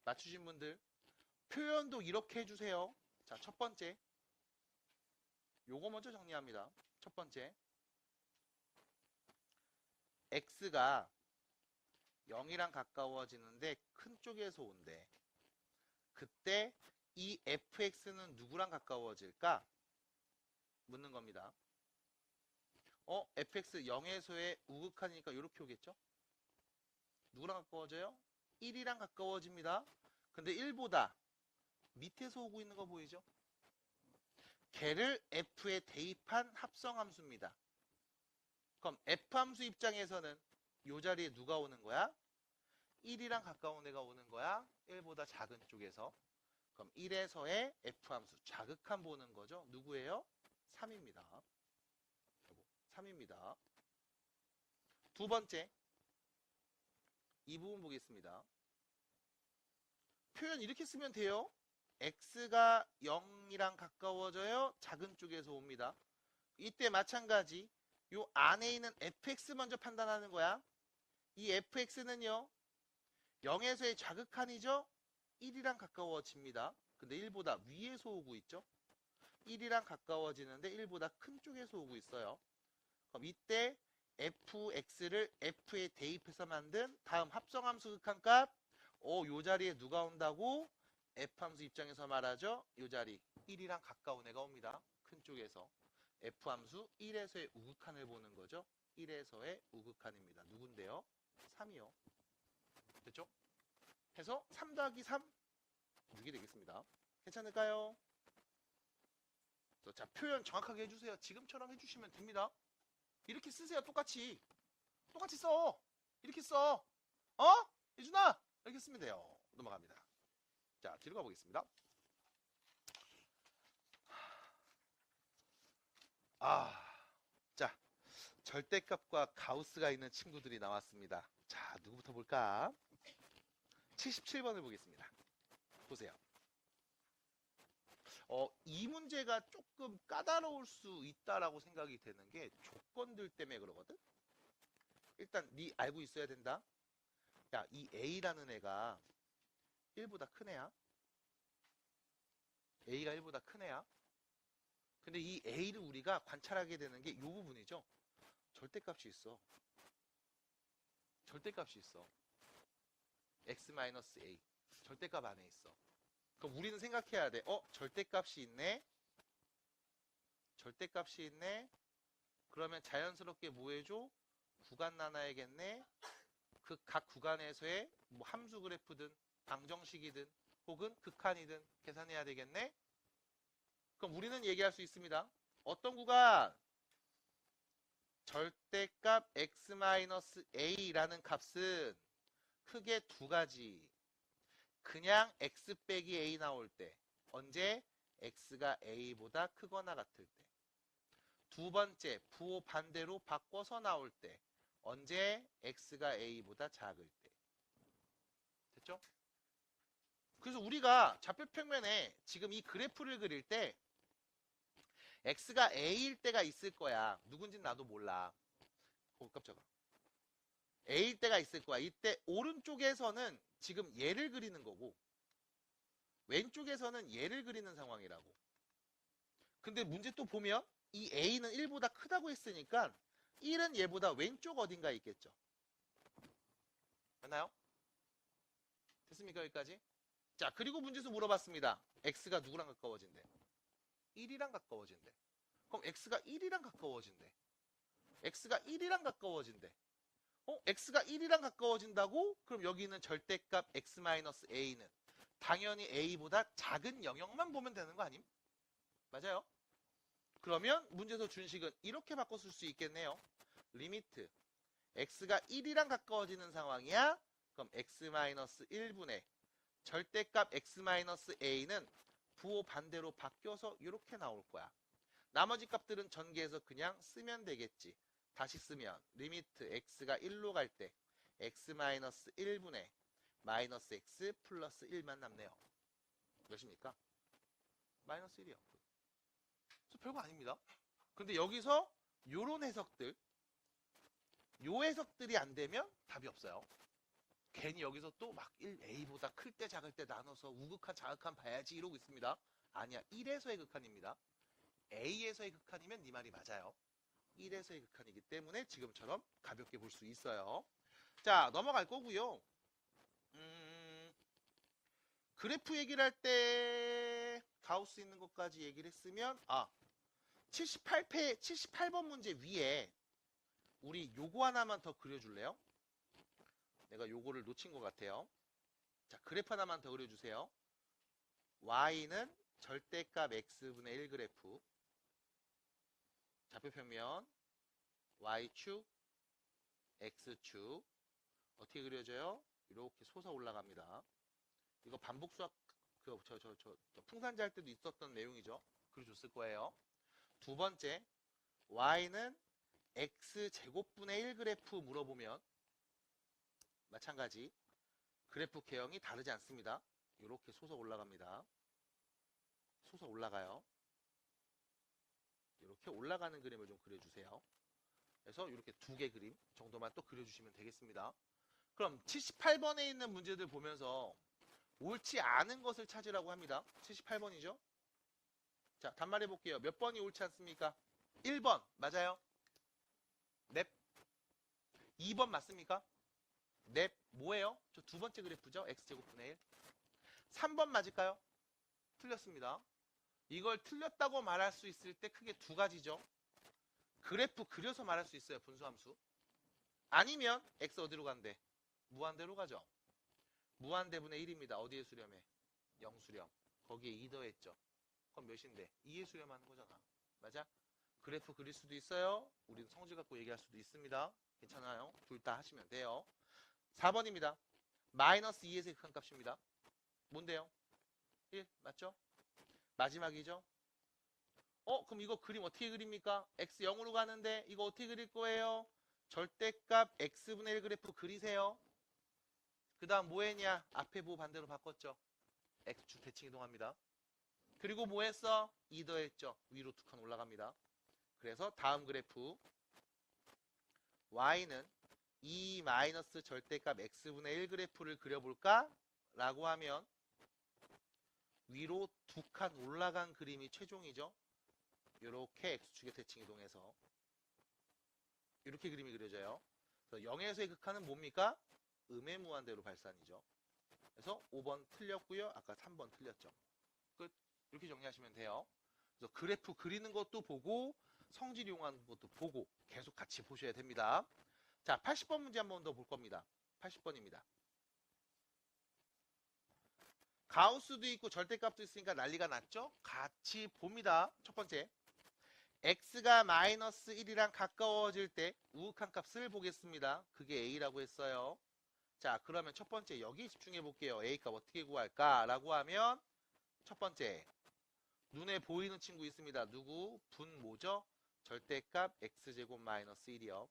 맞추신 분들 표현도 이렇게 해주세요. 자, 첫 번째 요거 먼저 정리합니다. 첫 번째 x가 0이랑 가까워지는데 큰 쪽에서 온대. 그때 이 fx는 누구랑 가까워질까? 묻는 겁니다. fx 0에서의 우극하니까 이렇게 오겠죠? 누구랑 가까워져요? 1이랑 가까워집니다. 근데 1보다 밑에서 오고 있는 거 보이죠? 걔를 f에 대입한 합성함수입니다. 그럼 f함수 입장에서는 이 자리에 누가 오는 거야? 1이랑 가까운 애가 오는 거야. 1보다 작은 쪽에서. 그럼 1에서의 f함수 자극함 보는 거죠. 누구예요? 3입니다. 3입니다. 두 번째 이 부분 보겠습니다. 표현 이렇게 쓰면 돼요. x가 0이랑 가까워져요. 작은 쪽에서 옵니다. 이때 마찬가지 요 안에 있는 fx 먼저 판단하는 거야. 이 fx는요 0에서의 자극한이죠. 1이랑 가까워집니다. 근데 1보다 위에서 오고 있죠. 1이랑 가까워지는데 1보다 큰 쪽에서 오고 있어요. 그럼 이때 fx를 f에 대입해서 만든 다음 합성함수 극한값 요 자리에 누가 온다고? f함수 입장에서 말하죠. 요 자리 1이랑 가까운 애가 옵니다. 큰 쪽에서 f함수 1에서의 우극한을 보는 거죠. 1에서의 우극한입니다. 누군데요? 3이요. 됐죠? 해서 3 더하기 3 6이 되겠습니다. 괜찮을까요? 자, 표현 정확하게 해주세요. 지금처럼 해주시면 됩니다. 이렇게 쓰세요. 똑같이 써. 이렇게 써. 예준아 이렇게 쓰면 돼요. 넘어갑니다. 자, 뒤로 가보겠습니다. 자, 절대값과 가우스가 있는 친구들이 나왔습니다. 자, 누구부터 볼까? 77번을 보겠습니다. 보세요. 이 문제가 조금 까다로울 수 있다라고 생각이 되는 게 조건들 때문에 그러거든? 일단 네 알고 있어야 된다. 야, 이 A라는 애가 1보다 큰 애야. A가 1보다 큰 애야. 근데 이 A를 우리가 관찰하게 되는 게 이 부분이죠. 절대값이 있어. 절대값이 있어. x-a. 절대값 안에 있어. 그럼 우리는 생각해야 돼. 절대값이 있네. 절대값이 있네. 그러면 자연스럽게 뭐 해줘? 구간 나눠야겠네. 그 각 구간에서의 뭐 함수 그래프든 방정식이든 혹은 극한이든 계산해야 되겠네. 그럼 우리는 얘기할 수 있습니다. 어떤 구간? 절대값 x-a라는 값은 크게 두 가지. 그냥 x 빼기 a 나올 때. 언제? x가 a보다 크거나 같을 때. 두 번째, 부호 반대로 바꿔서 나올 때. 언제? x가 a보다 작을 때. 됐죠? 그래서 우리가 좌표 평면에 지금 이 그래프를 그릴 때 x가 a일 때가 있을 거야. 누군진 나도 몰라. 깜짝아. a일 때가 있을 거야. 이때 오른쪽에서는 지금 얘를 그리는 거고 왼쪽에서는 얘를 그리는 상황이라고. 근데 문제 또 보면 이 a는 1보다 크다고 했으니까 1은 얘보다 왼쪽 어딘가에 있겠죠. 맞나요? 됐습니까? 여기까지? 자, 그리고 문제에서 물어봤습니다. x가 누구랑 가까워진대? 1이랑 가까워진대. 그럼 x가 1이랑 가까워진대. x가 1이랑 가까워진대. x가 1이랑 가까워진다고? 그럼 여기 있는 절대값 x-a는 당연히 a보다 작은 영역만 보면 되는 거 아님? 맞아요? 그러면 문제에서 준식은 이렇게 바꿔 쓸 수 있겠네요. 리미트 x가 1이랑 가까워지는 상황이야. 그럼 x-1분의 절대값 x-a는 부호 반대로 바뀌어서 이렇게 나올 거야. 나머지 값들은 전개해서 그냥 쓰면 되겠지. 다시 쓰면 리미트 x가 1로 갈 때 x-1분의 마이너스 x 플러스 1만 남네요. 몇입니까? 마이너스 1이요. 그래서 별거 아닙니다. 근데 여기서 요런 해석들, 요 해석들이 안 되면 답이 없어요. 괜히 여기서 또 막 1a보다 클 때 작을 때 나눠서 우극한 자극한 봐야지 이러고 있습니다. 아니야. 1에서의 극한입니다. a에서의 극한이면 네 말이 맞아요. 1에서의 극한이기 때문에 지금처럼 가볍게 볼 수 있어요. 자, 넘어갈 거고요. 그래프 얘기를 할 때 가우스 있는 것까지 얘기를 했으면 78번 문제 위에 우리 요거 하나만 더 그려줄래요? 내가 요거를 놓친 것 같아요. 자, 그래프 하나만 더 그려주세요. y는 절대값 x분의 1 그래프, 좌표평면 y축, x축 어떻게 그려져요? 이렇게 솟아 올라갑니다. 이거 반복수학 풍산자 할 때도 있었던 내용이죠. 그려줬을 거예요. 두 번째, y는 x제곱분의 1 그래프 물어보면 마찬가지 그래프 개형이 다르지 않습니다. 이렇게 솟아 올라갑니다. 솟아 올라가요. 이렇게 올라가는 그림을 좀 그려주세요. 그래서 이렇게 두 개 그림 정도만 또 그려주시면 되겠습니다. 그럼 78번에 있는 문제들 보면서 옳지 않은 것을 찾으라고 합니다. 78번이죠. 자, 단말해 볼게요. 몇 번이 옳지 않습니까? 1번 맞아요. 넵. 2번 맞습니까? 넵. 뭐예요? 저 두 번째 그래프죠. x제곱분의 1. 3번 맞을까요? 틀렸습니다. 이걸 틀렸다고 말할 수 있을 때 크게 두 가지죠. 그래프 그려서 말할 수 있어요. 분수함수. 아니면 x 어디로 간대? 무한대로 가죠. 무한대분의 1입니다. 어디에 수렴해? 0수렴. 거기에 2 더했죠. 그럼 몇인데? 2에 수렴하는 거잖아. 맞아? 그래프 그릴 수도 있어요. 우리는 성질 갖고 얘기할 수도 있습니다. 괜찮아요. 둘 다 하시면 돼요. 4번입니다. 마이너스 2에서의 극한값입니다. 뭔데요? 1 맞죠? 마지막이죠? 그럼 이거 그림 어떻게 그립니까? x 0으로 가는데 이거 어떻게 그릴 거예요? 절대값 x분의 1 그래프 그리세요. 그 다음 뭐 했냐? 앞에 뭐 반대로 바꿨죠? x축 대칭 이동합니다. 그리고 뭐 했어? 2 더했죠? 위로 두 칸 올라갑니다. 그래서 다음 그래프 y는 2 마이너스 절대값 x분의 1 그래프를 그려볼까? 라고 하면 위로 두 칸 올라간 그림이 최종이죠. 이렇게 x축의 대칭 이동해서 이렇게 그림이 그려져요. 그래서 0에서의 극한은 뭡니까? 음의 무한대로 발산이죠. 그래서 5번 틀렸고요. 아까 3번 틀렸죠. 끝. 이렇게 정리하시면 돼요. 그래서 그래프 그리는 것도 보고 성질 이용하는 것도 보고 계속 같이 보셔야 됩니다. 자, 80번 문제 한 번 더 볼 겁니다. 80번입니다. 가우스도 있고 절대값도 있으니까 난리가 났죠? 같이 봅니다. 첫 번째. x가 마이너스 1이랑 가까워질 때 우극한 값을 보겠습니다. 그게 a라고 했어요. 자, 그러면 첫 번째 여기 집중해 볼게요. a값 어떻게 구할까? 라고 하면 첫 번째 눈에 보이는 친구 있습니다. 누구? 분모죠? 절대값 x제곱 마이너스 1이요.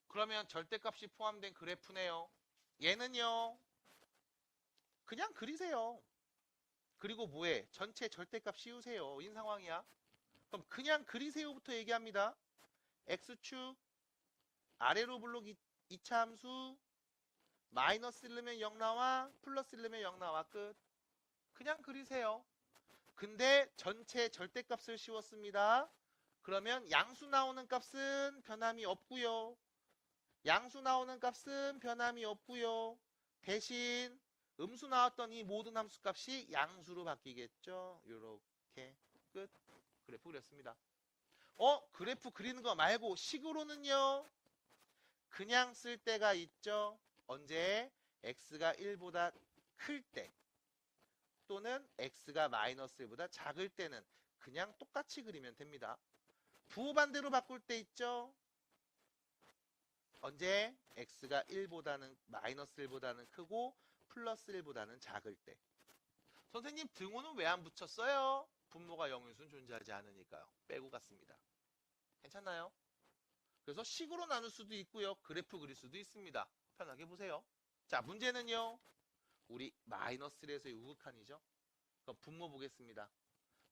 그러면 절대값이 포함된 그래프네요. 얘는요. 그냥 그리세요. 그리고 뭐해? 전체 절대값 씌우세요. 인 상황이야. 그럼 그냥 그리세요부터 얘기합니다. x축 아래로 블록 2차 함수 마이너스 1넣으면 0 나와 플러스 1넣으면 0 나와 끝. 그냥 그리세요. 근데 전체 절대값을 씌웠습니다. 그러면 양수 나오는 값은 변함이 없고요. 양수 나오는 값은 변함이 없고요. 대신 음수 나왔던 이 모든 함수 값이 양수로 바뀌겠죠. 요렇게 끝. 그래프 그렸습니다. 그래프 그리는 거 말고 식으로는요. 그냥 쓸 때가 있죠. 언제? x가 1보다 클 때 또는 x가 마이너스 1보다 작을 때는 그냥 똑같이 그리면 됩니다. 부호반대로 바꿀 때 있죠. 언제? x가 1보다는 마이너스 1보다는 크고 플러스 1보다는 작을 때. 선생님 등호는 왜 안 붙였어요? 분모가 0일 수는 존재하지 않으니까요. 빼고 갔습니다. 괜찮나요? 그래서 식으로 나눌 수도 있고요. 그래프 그릴 수도 있습니다. 편하게 보세요. 자, 문제는요. 우리 마이너스 1에서의 우극한이죠. 그럼 분모 보겠습니다.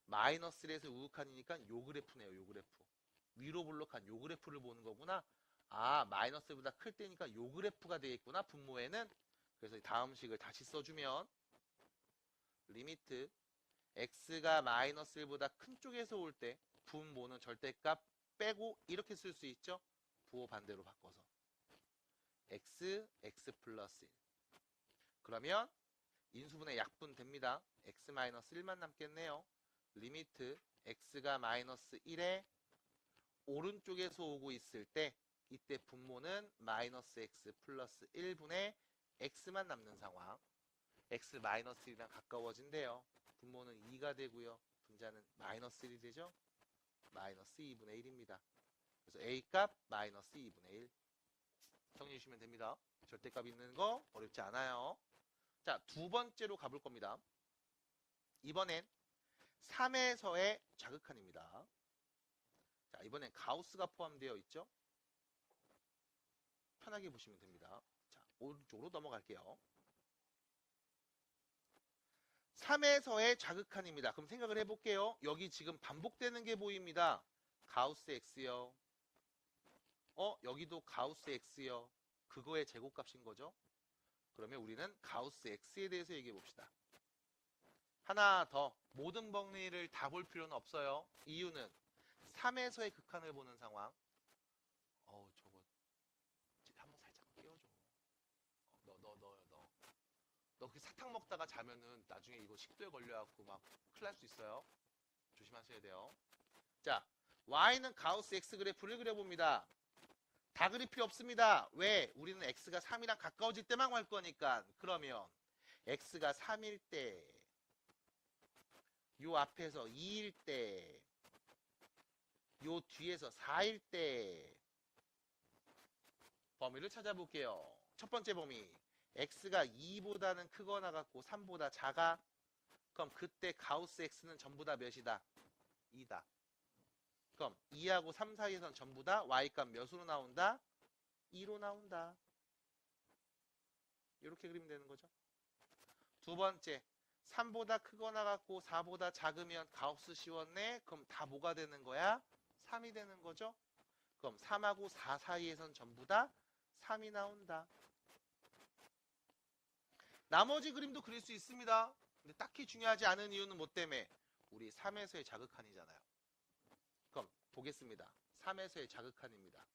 마이너스 1에서 우극한이니까 요 그래프네요. 요 그래프. 위로 블록한 요 그래프를 보는 거구나. 아, 마이너스보다 클 때니까 요 그래프가 되겠구나, 분모에는. 그래서 다음 식을 다시 써주면 리미트 x가 마이너스 1보다 큰 쪽에서 올 때 분모는 절대값 빼고 이렇게 쓸 수 있죠. 부호 반대로 바꿔서 x 플러스 1. 그러면 인수분해 약분 됩니다. x 마이너스 1만 남겠네요. 리미트 x가 마이너스 1에 오른쪽에서 오고 있을 때 이때 분모는 마이너스 x 플러스 1분의 x만 남는 상황. x 마이너스 1이랑 가까워진대요. 분모는 2가 되고요. 분자는 마이너스 1이 되죠. 마이너스 2분의 1입니다. 그래서 a값 마이너스 2분의 1 정리해 주시면 됩니다. 절대값 있는 거 어렵지 않아요. 자, 두 번째로 가볼 겁니다. 이번엔 3에서의 자극한입니다. 자, 이번엔 가우스가 포함되어 있죠. 편하게 보시면 됩니다. 자, 오른쪽으로 넘어갈게요. 3에서의 자극한입니다. 그럼 생각을 해볼게요. 여기 지금 반복되는 게 보입니다. 가우스 x요. 여기도 가우스 x요. 그거의 제곱값인 거죠. 그러면 우리는 가우스 x에 대해서 얘기해 봅시다. 하나 더. 모든 범위를 다 볼 필요는 없어요. 이유는 3에서의 극한을 보는 상황. 저거 한번 살짝 끼워줘. 너 그 사탕 먹다가 자면은 나중에 이거 식도에 걸려갖고 막 큰일 날 수 있어요. 조심하셔야 돼요. 자, y는 가우스 x 그래프를 그려봅니다. 다 그릴 필요 없습니다. 왜? 우리는 x가 3이랑 가까워질 때만 갈 거니까. 그러면 x가 3일 때, 요 앞에서 2일 때, 요 뒤에서 4일 때 범위를 찾아볼게요. 첫 번째 범위. x가 2보다는 크거나 같고 3보다 작아. 그럼 그때 가우스 x는 전부 다 몇이다? 2다. 그럼 2하고 3 사이에선 전부 다 y값 몇으로 나온다? 2로 나온다. 이렇게 그리면 되는 거죠. 두 번째, 3보다 크거나 같고 4보다 작으면 가우스 씌웠네. 그럼 다 뭐가 되는 거야? 3이 되는 거죠. 그럼 3하고 4 사이에선 전부 다 3이 나온다. 나머지 그림도 그릴 수 있습니다. 근데 딱히 중요하지 않은 이유는 뭐 때문에? 우리 3에서의 자극한이잖아요. 그럼 보겠습니다. 3에서의 자극한입니다.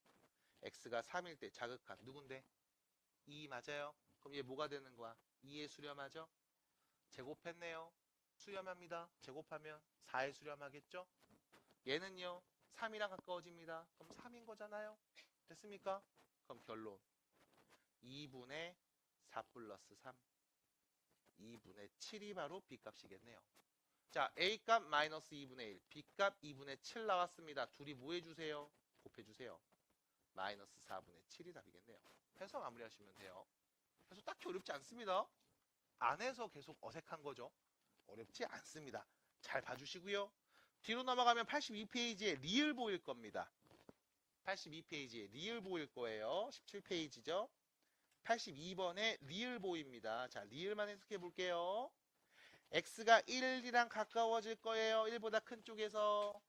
x가 3일 때 자극한 누군데? 2 맞아요. 그럼 얘 뭐가 되는 거야? 2에 수렴하죠? 제곱했네요. 수렴합니다. 제곱하면 4에 수렴하겠죠? 얘는요. 3이랑 가까워집니다. 그럼 3인 거잖아요. 됐습니까? 그럼 결론 2분의 4 플러스 3 2분의 7이 바로 B값이겠네요. 자, A값 마이너스 2분의 1 B값 2분의 7 나왔습니다. 둘이 뭐 해주세요? 곱해주세요. 마이너스 4분의 7이 답이겠네요. 해서 마무리하시면 돼요. 그래서 딱히 어렵지 않습니다. 안에서 계속 어색한 거죠. 어렵지 않습니다. 잘 봐주시고요. 뒤로 넘어가면 82페이지에 리을 보일 겁니다. 82페이지에 리을 보일 거예요. 17페이지죠. 82번에 리을 보입니다. 자, 리을만 해석해 볼게요. x가 1이랑 가까워질 거예요. 1보다 큰 쪽에서.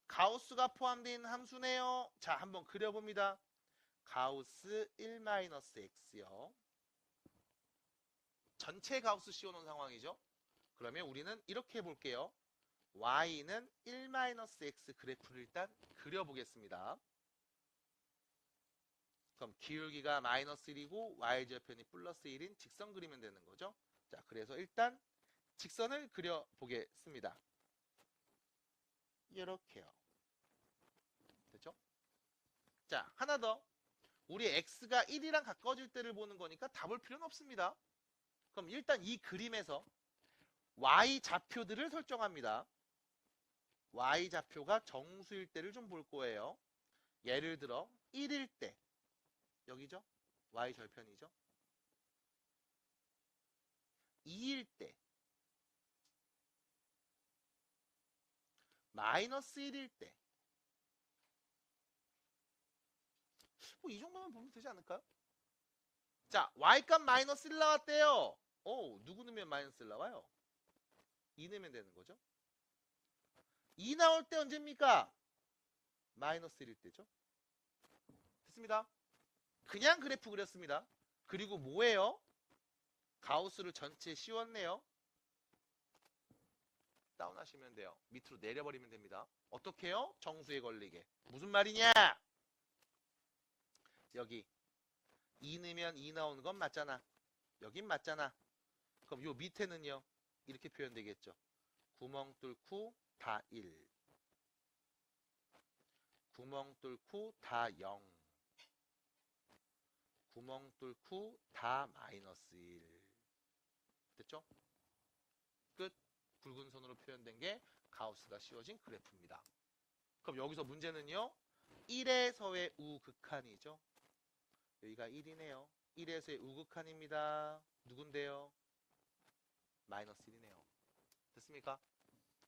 가우스가 포함되어 있는 함수네요. 자, 한번 그려봅니다. 가우스 1-x요. 전체 가우스 씌워놓은 상황이죠. 그러면 우리는 이렇게 해볼게요. y는 1-x 그래프를 일단 그려보겠습니다. 그럼 기울기가 마이너스 1이고 y절편이 플러스 1인 직선 그리면 되는 거죠. 자, 그래서 일단 직선을 그려보겠습니다. 이렇게요. 됐죠? 자, 하나 더. 우리 x가 1이랑 가까워질 때를 보는 거니까 다 볼 필요는 없습니다. 그럼 일단 이 그림에서 y좌표들을 설정합니다. y좌표가 정수일 때를 좀 볼 거예요. 예를 들어 1일 때 여기죠? y절편이죠. 2일 때 마이너스 1일 때 뭐 이 정도만 보면 되지 않을까요? 자, y값 마이너스 1 나왔대요. 누구 넣으면 마이너스 1 나와요? 2 넣으면 되는 거죠. 2 나올 때 언제입니까? 마이너스 1일 때죠. 됐습니다. 그냥 그래프 그렸습니다. 그리고 뭐예요? 가우스를 전체에 씌웠네요. 다운하시면 돼요. 밑으로 내려버리면 됩니다. 어떻게 해요? 정수에 걸리게. 무슨 말이냐? 여기 2 넣으면 2 나오는 건 맞잖아. 여긴 맞잖아. 그럼 요 밑에는요. 이렇게 표현되겠죠. 구멍 뚫고 다 1. 구멍 뚫고 다 0. 구멍 뚫고 다 마이너스 1. 됐죠? 끝. 굵은 선으로 표현된 게 가우스가 씌워진 그래프입니다. 그럼 여기서 문제는요. 1에서의 우극한이죠. 여기가 1이네요. 1에서의 우극한입니다. 누군데요? 마이너스 1이네요. 됐습니까?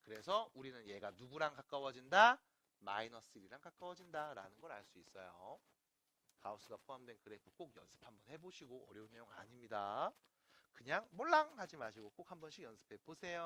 그래서 우리는 얘가 누구랑 가까워진다? 마이너스 1이랑 가까워진다 라는 걸 알 수 있어요. 가우스가 포함된 그래프 꼭 연습 한번 해보시고, 어려운 내용 아닙니다. 그냥 몰랑 하지 마시고 꼭 한 번씩 연습해 보세요.